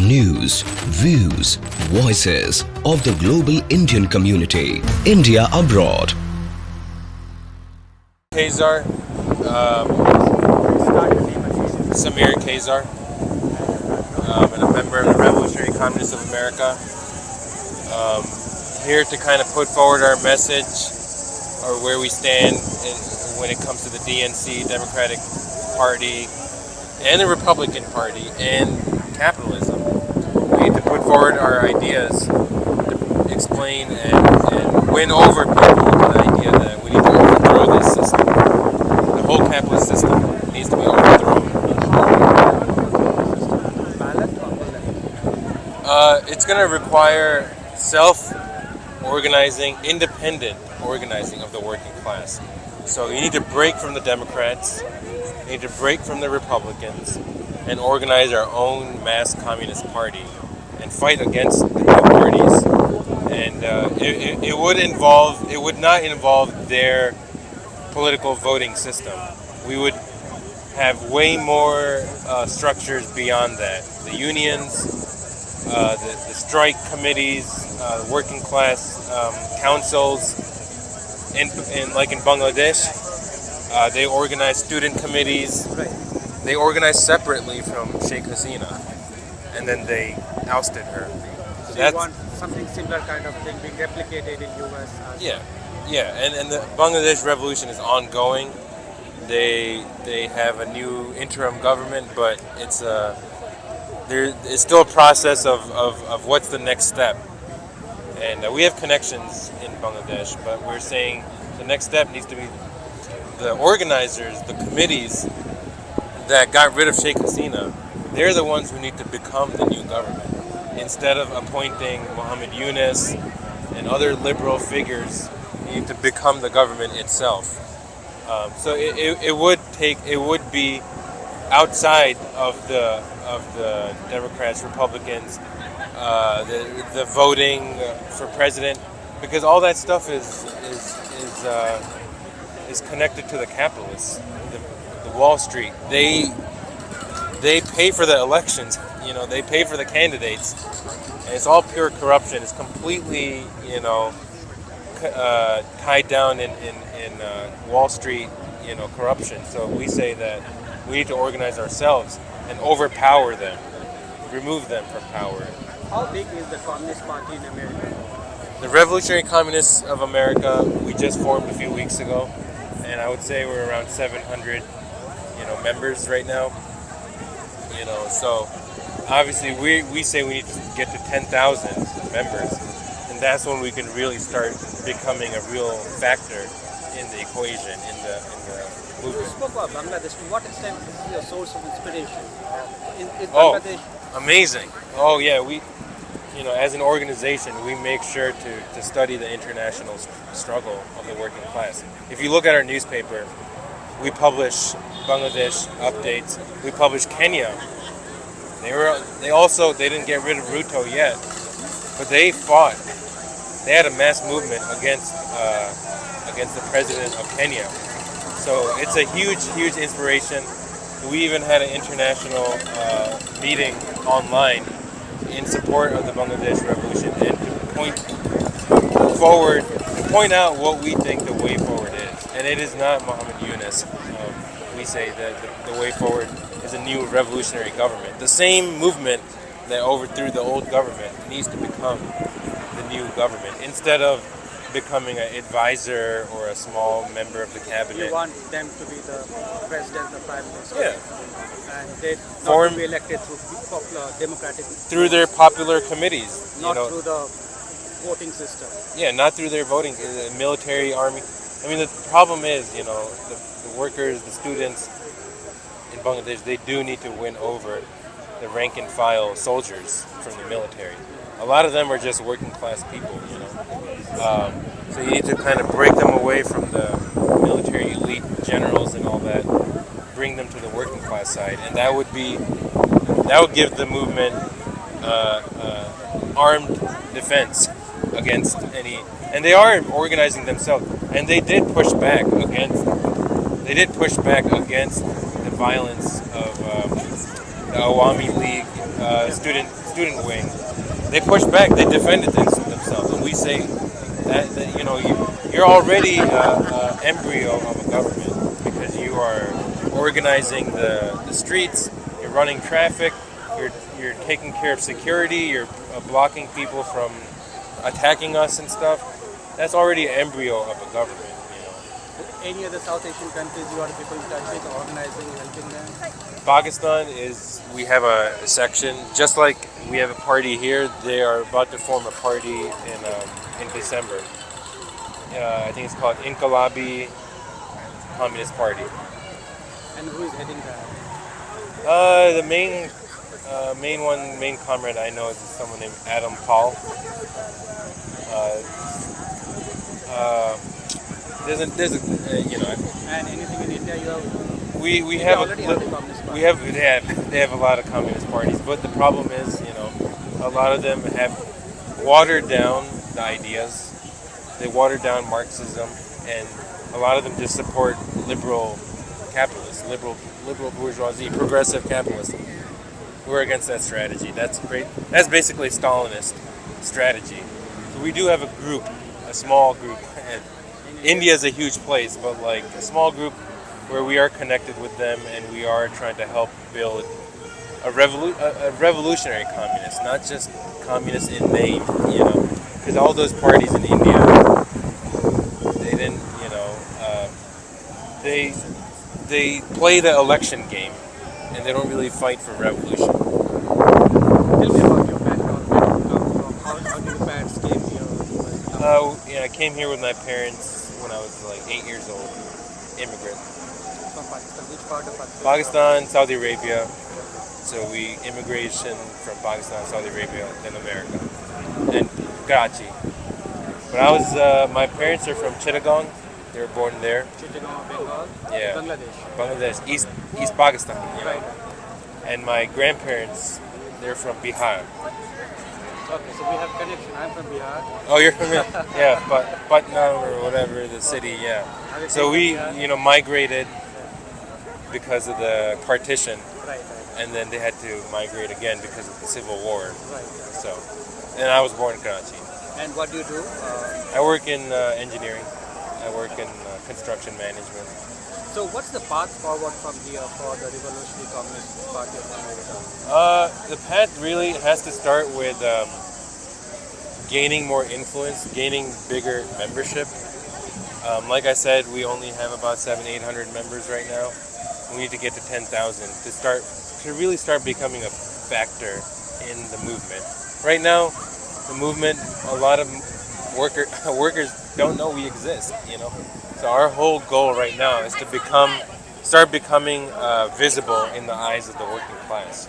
News, views, voices of the global Indian community. India abroad. Kazar, Samir Kazar, and a member of the Revolutionary Communists of America. Here to kind of put forward our message or where we stand when it comes to the DNC, Democratic Party, and the Republican Party, and capitalism. We need to put forward our ideas to explain and win over people with the idea that we need to overthrow this system. The whole capitalist system needs to be overthrown. It's going to require self-organizing, independent organizing of the working class. So you need to break from the Democrats, you need to break from the Republicans, and organize our own mass communist party and fight against the two parties. And it would not involve their political voting system. We would have way more structures beyond that. The unions, the strike committees, working class councils. Like in Bangladesh, they organize student committees. They organize separately from Sheikh Hasina, and then they ousted her. So you want something similar kind of thing being replicated in US? Yeah, and the Bangladesh revolution is ongoing. They have a new interim government, but it's still a process of what's the next step. And we have connections in Bangladesh, but we're saying the next step needs to be the organizers, the committees that got rid of Sheikh Hasina. They're the ones who need to become the new government. Instead of appointing Muhammad Yunus and other liberal figures, you need to become the government itself. So it would be outside of the Democrats, Republicans, the voting for president, because all that stuff is connected to the capitalists, the Wall Street. They pay for the elections, they pay for the candidates, and it's all pure corruption. It's completely, tied down in Wall Street, corruption. So we say that we need to organize ourselves and overpower them, remove them from power. How big is the Communist Party in America? The Revolutionary Communists of America, we just formed a few weeks ago, and I would say we're around 700, members right now. So obviously we say we need to get to 10,000 members, and that's when we can really start becoming a real factor in the equation, in the movement. You spoke about Bangladesh. To what extent is this your source of inspiration? In Bangladesh? Amazing. Oh yeah, we, as an organization, we make sure to study the international struggle of the working class. If you look at our newspaper, we publish Bangladesh updates. We publish Kenya. They didn't get rid of Ruto yet, but they fought. They had a mass movement against the president of Kenya. So it's a huge inspiration. We even had an international meeting online in support of the Bangladesh Revolution, and to point out what we think the way forward is. And it is not Muhammad Yunus. We say that the way forward is a new revolutionary government. The same movement that overthrew the old government needs to become the new government, instead of becoming an advisor or a small member of the cabinet. You want them to be the president, the prime minister? Yeah. And they not to be elected through popular democratic... Through their popular committees. Not through the voting system. Yeah, not through their voting, the military, army. I mean, the problem is, the workers, the students in Bangladesh, they do need to win over the rank and file soldiers from the military. A lot of them are just working class people, so you need to kind of break them away from the military elite generals and all that, bring them to the working class side, and that would give the movement armed defense against any. And they are organizing themselves, and they did push back against the violence of the Awami League student wing, they push back. They defended themselves, and we say that you're already embryo of a government because you are organizing the streets, you're running traffic, you're taking care of security, you're blocking people from attacking us and stuff. That's already an embryo of a government. Any other South Asian countries you are people in touch with, organizing, helping them? Pakistan we have a section, just like we have a party here, they are about to form a party in December. I think it's called Inqalabi Communist Party. And who is heading that? The main comrade I know is someone named Adam Paul. There's And anything in India you have? we India have already have the Communist Party. they have a lot of communist parties, but the problem is a lot of them have watered down the ideas. They watered down Marxism, and a lot of them just support liberal capitalists, liberal bourgeoisie, progressive capitalists. We're against that strategy. That's great. That's basically Stalinist strategy. So we do have a group, a small group. And India is a huge place, but like a small group where we are connected with them, and we are trying to help build a revolutionary communist, not just communist in name, because all those parties in India, they didn't, they play the election game, and they don't really fight for revolution. Tell me about your background, where you come from, how did your parents came here? I came here with my parents when I was like 8 years old, immigrant. From Pakistan, which part of Pakistan? Pakistan, Saudi Arabia. So we immigration from Pakistan, Saudi Arabia, then America, and Karachi. But my parents are from Chittagong. They were born there. Chittagong, Bengal? Yeah. Bangladesh, East Pakistan. Right. And my grandparents, they're from Bihar. Okay, so we have connection. I'm from Bihar. Oh, you're from yeah, Patna or whatever the city. Yeah. So we, migrated because of the partition, Right. and then they had to migrate again because of the civil war. Right. So, and I was born in Karachi. And what do you do? I work in engineering. I work in construction management. So what's the path forward from here for the Revolutionary Communist Party of America? The path really has to start with gaining more influence, gaining bigger membership. Like I said, we only have about 700-800 members right now. We need to get to 10,000 to really start becoming a factor in the movement. Right now, the movement, a lot of workers don't know we exist. So our whole goal right now is to start becoming visible in the eyes of the working class.